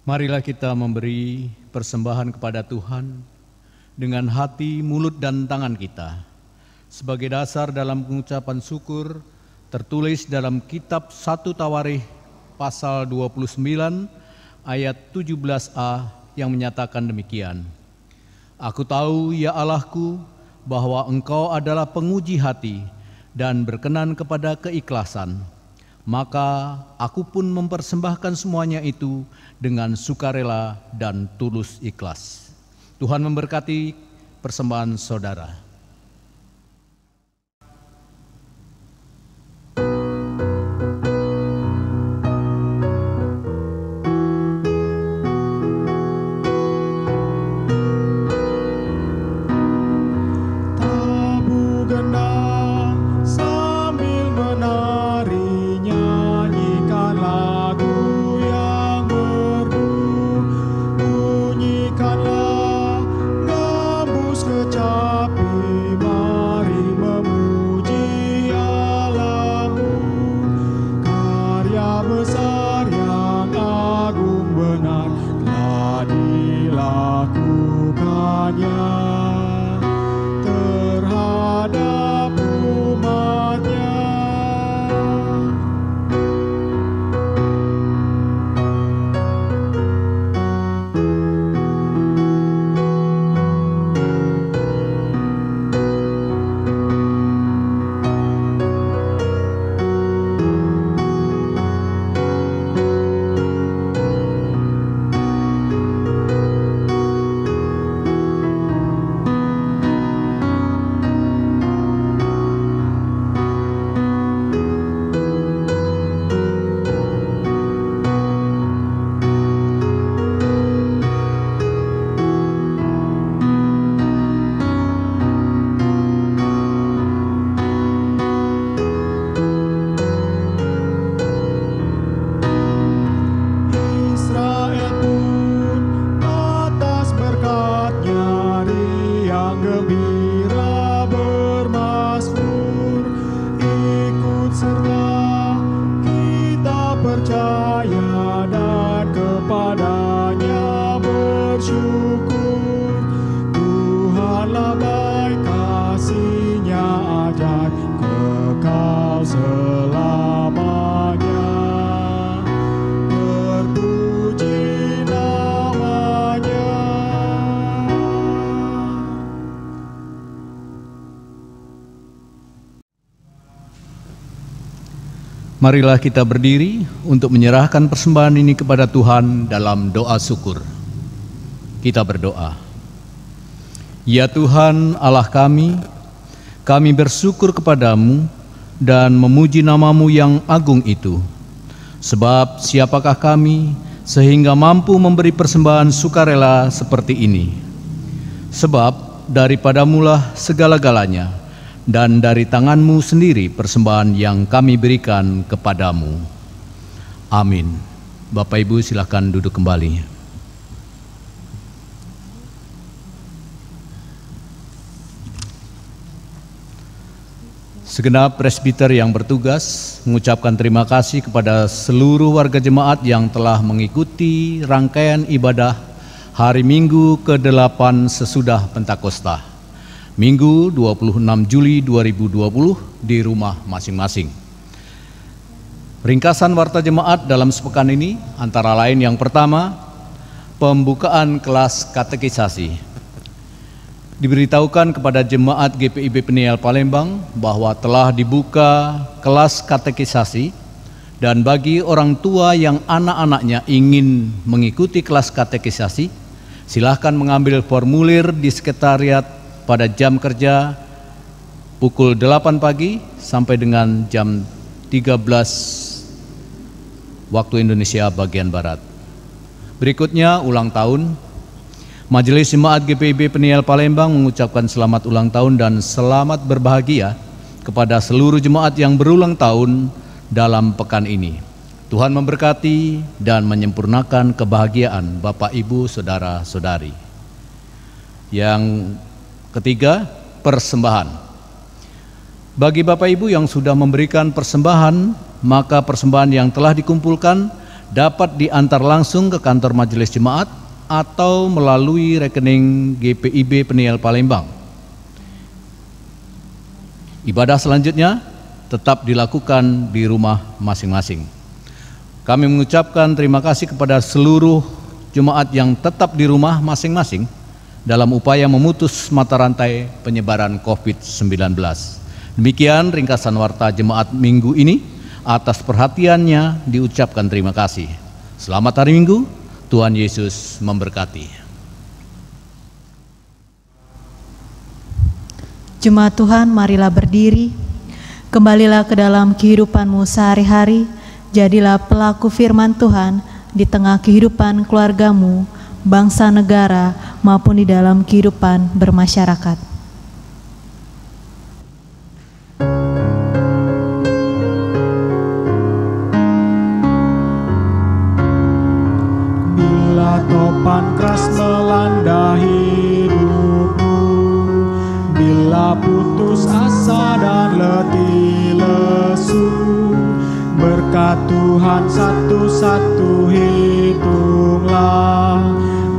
Marilah kita memberi persembahan kepada Tuhan dengan hati, mulut, dan tangan kita sebagai dasar dalam pengucapan syukur tertulis dalam kitab 1 Tawarikh pasal 29 ayat 17a yang menyatakan demikian. Aku tahu ya Allahku bahwa Engkau adalah penguji hati dan berkenan kepada keikhlasan. Maka aku pun mempersembahkan semuanya itu dengan sukarela dan tulus ikhlas. Tuhan memberkati persembahan saudara. Marilah kita berdiri untuk menyerahkan persembahan ini kepada Tuhan dalam doa syukur. Kita berdoa. Ya Tuhan Allah kami bersyukur kepadamu dan memuji nama-Mu yang agung itu. Sebab siapakah kami sehingga mampu memberi persembahan sukarela seperti ini? Sebab daripadamulah segala-galanya, dan dari tangan-Mu sendiri persembahan yang kami berikan kepadamu. Amin. Bapak Ibu silakan duduk kembali. Segenap presbiter yang bertugas mengucapkan terima kasih kepada seluruh warga jemaat yang telah mengikuti rangkaian ibadah hari Minggu ke-8 sesudah Pentakosta, Minggu 26 Juli 2020 di rumah masing-masing. Ringkasan warta jemaat dalam sepekan ini antara lain yang pertama, pembukaan kelas katekisasi. Diberitahukan kepada jemaat GPIB Peniel Palembang bahwa telah dibuka kelas katekisasi, dan bagi orang tua yang anak-anaknya ingin mengikuti kelas katekisasi, silahkan mengambil formulir di sekretariat pada jam kerja pukul 8 pagi sampai dengan jam 13 waktu Indonesia bagian Barat. Berikutnya ulang tahun. Majelis Jemaat GPIB Peniel Palembang mengucapkan selamat ulang tahun dan selamat berbahagia kepada seluruh jemaat yang berulang tahun dalam pekan ini. Tuhan memberkati dan menyempurnakan kebahagiaan Bapak, Ibu, Saudara-saudari. Yang ketiga, persembahan. Bagi Bapak Ibu yang sudah memberikan persembahan, maka persembahan yang telah dikumpulkan dapat diantar langsung ke kantor Majelis Jemaat atau melalui rekening GPIB Peniel Palembang. Ibadah selanjutnya tetap dilakukan di rumah masing-masing. Kami mengucapkan terima kasih kepada seluruh jemaat yang tetap di rumah masing-masing dalam upaya memutus mata rantai penyebaran COVID-19. Demikian ringkasan warta jemaat minggu ini. Atas perhatiannya diucapkan terima kasih. Selamat hari Minggu, Tuhan Yesus memberkati.
Jemaat Tuhan, marilah berdiri. Kembalilah ke dalam kehidupanmu sehari-hari. Jadilah pelaku firman Tuhan di tengah kehidupan keluargamu, bangsa negara, maupun di dalam kehidupan bermasyarakat.
Bila topan keras melanda hidupmu, bila putus asa dan letih lesu, berkat Tuhan satu-satu hitunglah,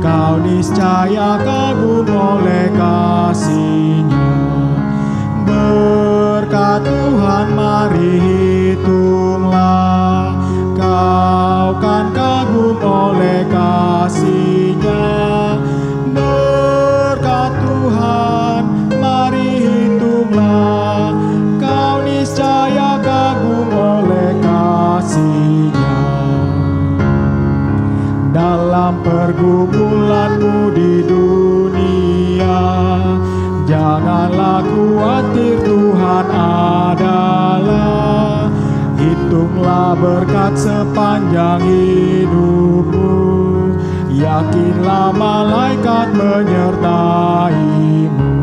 kau niscaya kagum oleh kasih-Nya. Berkat Tuhan mari hitunglah, kau kan kagum oleh kasih-Nya. Berkat Tuhan mari hitunglah, kau niscaya kagum oleh kasih-Nya. Dalam pergumulanmu di dunia, janganlah khawatir, Tuhan adalah. Hitunglah berkat sepanjang hidupmu, yakinlah malaikat menyertaimu.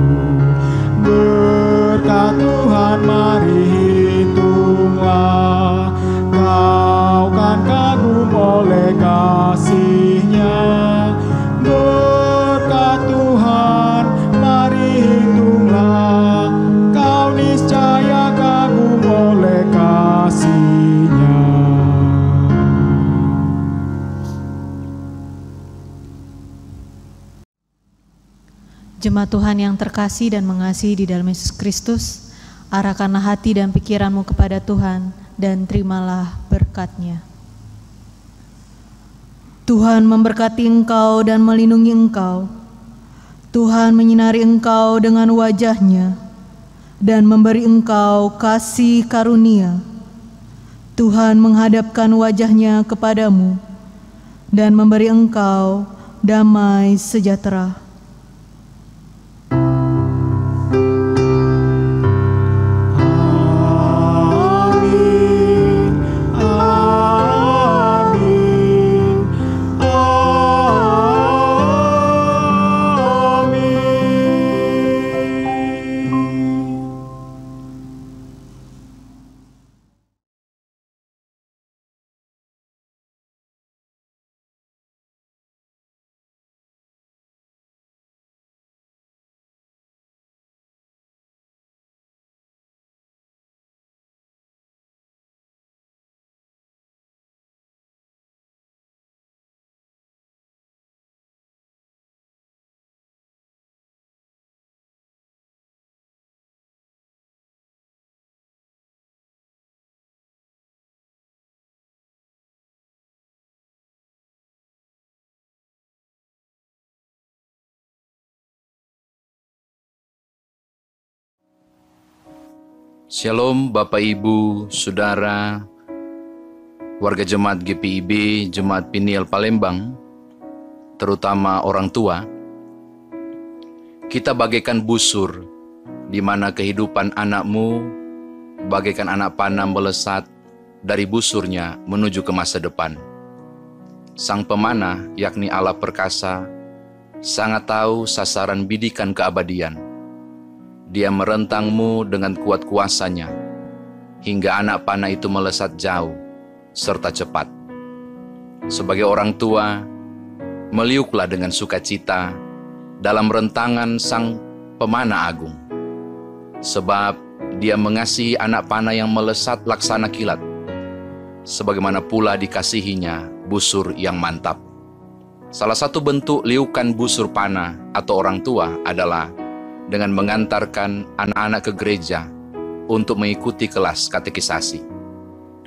Berkat Tuhan mari hitunglah, kau kan kagum oleh kasih-Nya. Berkat Tuhan mari hitunglah, kau niscaya kagum oleh kasih-Nya.
Jemaat Tuhan yang terkasih dan mengasihi di dalam Yesus Kristus, arahkanlah hati dan pikiranmu kepada Tuhan dan terimalah berkat-Nya. Tuhan memberkati engkau dan melindungi engkau. Tuhan menyinari engkau dengan wajah-Nya dan memberi engkau kasih karunia. Tuhan menghadapkan wajahnya kepadamu dan memberi engkau damai sejahtera.
Shalom Bapak Ibu, Saudara, warga Jemaat GPIB, Jemaat Peniel Palembang, terutama orang tua. Kita bagaikan busur, di mana kehidupan anakmu bagaikan anak panah melesat dari busurnya menuju ke masa depan. Sang pemanah, yakni Allah perkasa, sangat tahu sasaran bidikan keabadian. Dia merentangmu dengan kuat kuasanya, hingga anak panah itu melesat jauh, serta cepat. Sebagai orang tua, meliuklah dengan sukacita dalam rentangan sang pemanah agung. Sebab dia mengasihi anak panah yang melesat laksana kilat, sebagaimana pula dikasihinya busur yang mantap. Salah satu bentuk liukan busur panah atau orang tua adalah dengan mengantarkan anak-anak ke gereja untuk mengikuti kelas katekisasi.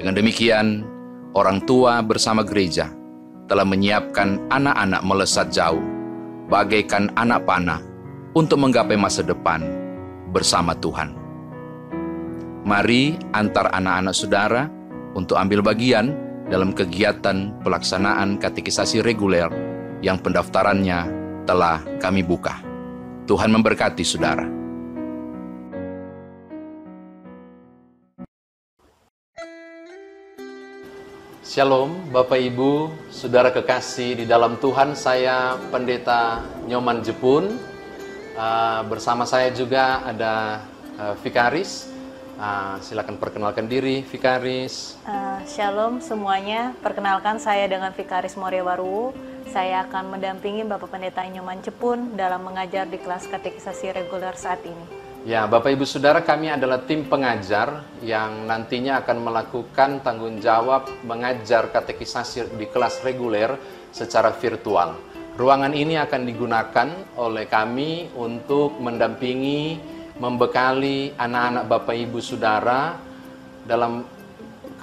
Dengan demikian, orang tua bersama gereja telah menyiapkan anak-anak melesat jauh, bagaikan anak panah untuk menggapai masa depan bersama Tuhan. Mari antar anak-anak saudara untuk ambil bagian dalam kegiatan pelaksanaan katekisasi reguler yang pendaftarannya telah kami buka. Tuhan memberkati saudara. Shalom Bapak Ibu, saudara kekasih di dalam Tuhan. Saya Pendeta Nyoman Jepun. Bersama saya juga ada Vikaris. Silakan perkenalkan diri, Vikaris.
Shalom semuanya, perkenalkan saya dengan Vikaris Moria Waru. Saya akan mendampingi Bapak Pendeta Nyoman Jepun dalam mengajar di kelas katekisasi reguler saat ini.
Ya, Bapak Ibu Saudara, kami adalah tim pengajar yang nantinya akan melakukan tanggung jawab mengajar katekisasi di kelas reguler secara virtual. Ruangan ini akan digunakan oleh kami untuk mendampingi, membekali anak-anak Bapak Ibu Saudara dalam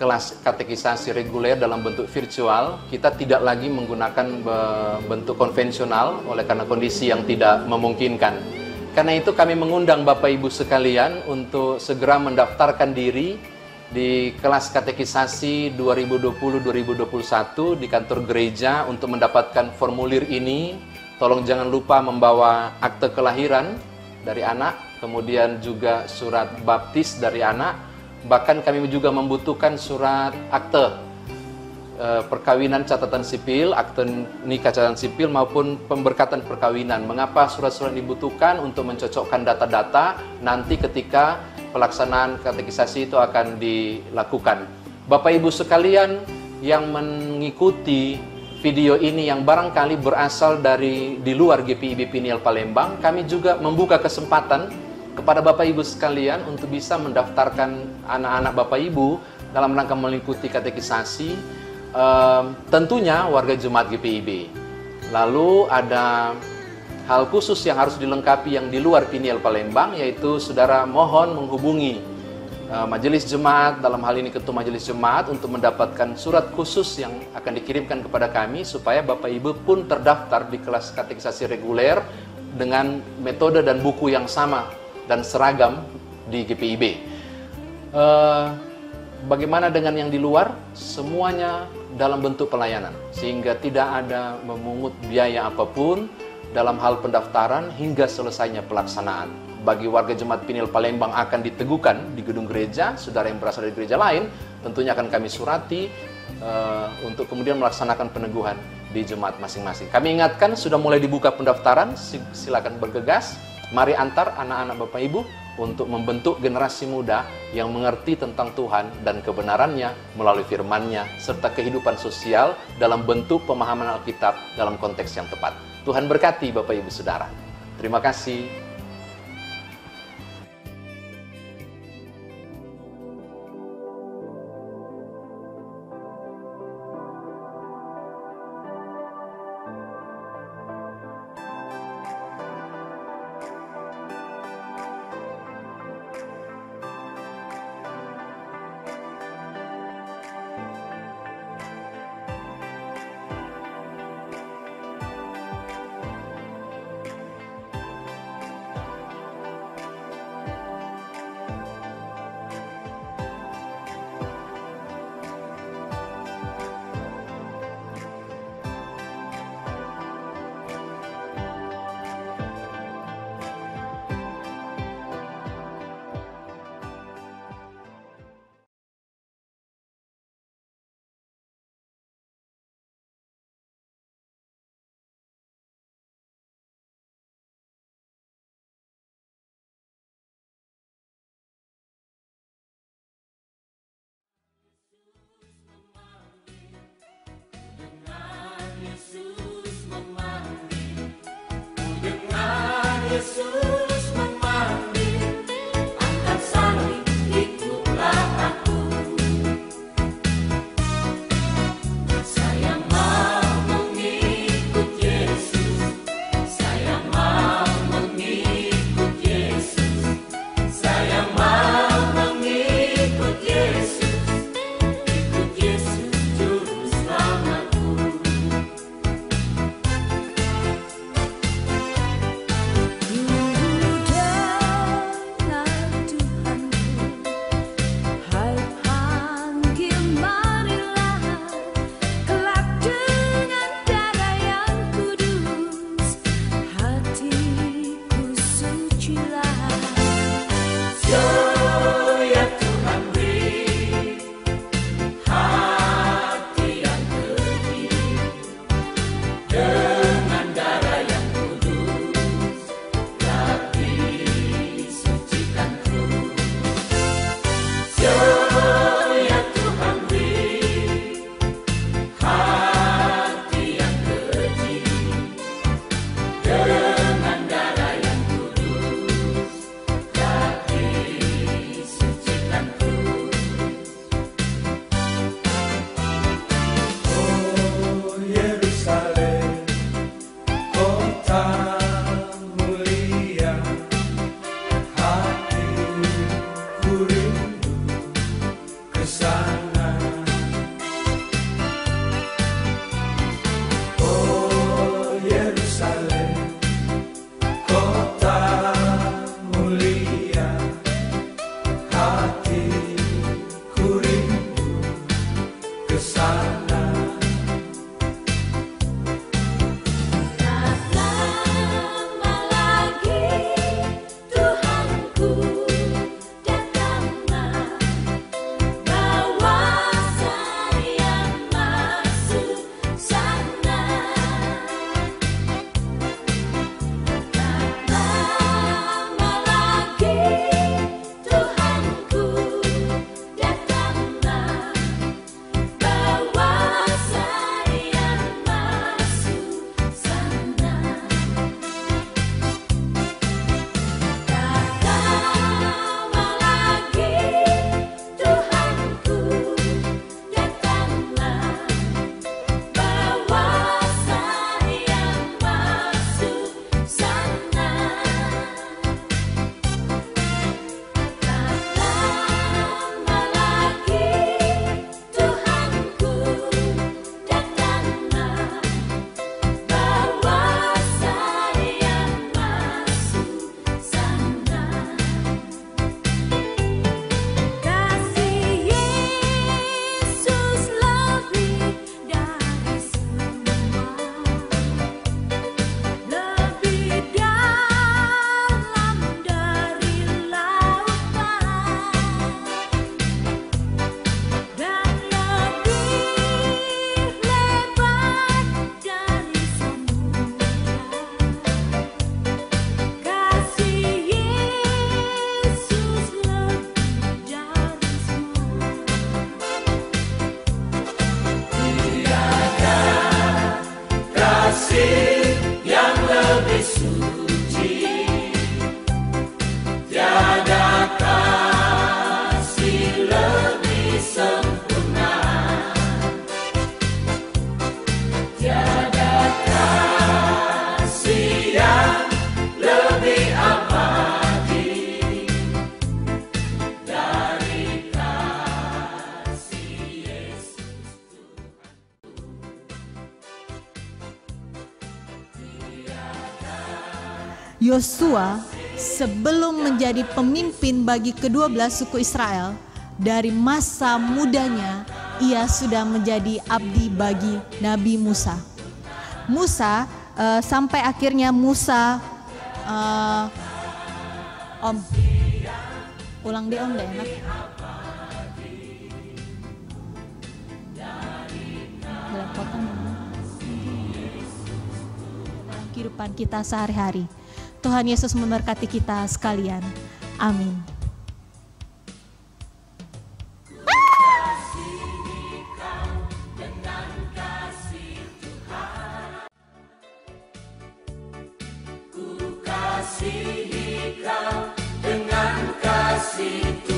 kelas katekisasi reguler dalam bentuk virtual. Kita tidak lagi menggunakan bentuk konvensional oleh karena kondisi yang tidak memungkinkan. Karena itu kami mengundang Bapak Ibu sekalian untuk segera mendaftarkan diri di kelas katekisasi 2020-2021 di kantor gereja untuk mendapatkan formulir ini. Tolong jangan lupa membawa akte kelahiran dari anak, kemudian juga surat baptis dari anak. Bahkan kami juga membutuhkan surat akte perkawinan catatan sipil, akte nikah catatan sipil maupun pemberkatan perkawinan. Mengapa surat-surat dibutuhkan? Untuk mencocokkan data-data nanti ketika pelaksanaan katekisasi itu akan dilakukan. Bapak Ibu sekalian yang mengikuti video ini yang barangkali berasal dari di luar GPIB Peniel Palembang, kami juga membuka kesempatan kepada Bapak Ibu sekalian untuk bisa mendaftarkan anak-anak Bapak Ibu dalam rangka mengikuti katekisasi, tentunya warga Jemaat GPIB. Lalu ada hal khusus yang harus dilengkapi yang di luar Peniel Palembang, yaitu saudara mohon menghubungi Majelis Jemaat, dalam hal ini Ketua Majelis Jemaat, untuk mendapatkan surat khusus yang akan dikirimkan kepada kami supaya Bapak Ibu pun terdaftar di kelas katekisasi reguler dengan metode dan buku yang sama dan seragam di GPIB. bagaimana dengan yang di luar? Semuanya dalam bentuk pelayanan, sehingga tidak ada memungut biaya apapun dalam hal pendaftaran hingga selesainya pelaksanaan. Bagi warga Jemaat Pinil Palembang akan diteguhkan di gedung gereja, saudara yang berasal dari gereja lain, tentunya akan kami surati untuk kemudian melaksanakan peneguhan di jemaat masing-masing. Kami ingatkan, sudah mulai dibuka pendaftaran, silakan bergegas. Mari antar anak-anak Bapak Ibu untuk membentuk generasi muda yang mengerti tentang Tuhan dan kebenarannya melalui firman-Nya, serta kehidupan sosial dalam bentuk pemahaman Alkitab dalam konteks yang tepat. Tuhan berkati Bapak Ibu Saudara. Terima kasih.
Yosua sebelum menjadi pemimpin bagi ke-12 suku Israel, dari masa mudanya ia sudah menjadi abdi bagi Nabi Musa. Sampai akhirnya Musa ulang deh Om, deh enak. Belepotan kehidupan kita sehari-hari. Tuhan Yesus memberkati kita sekalian. Amin.
Kasihi kau dengan kasih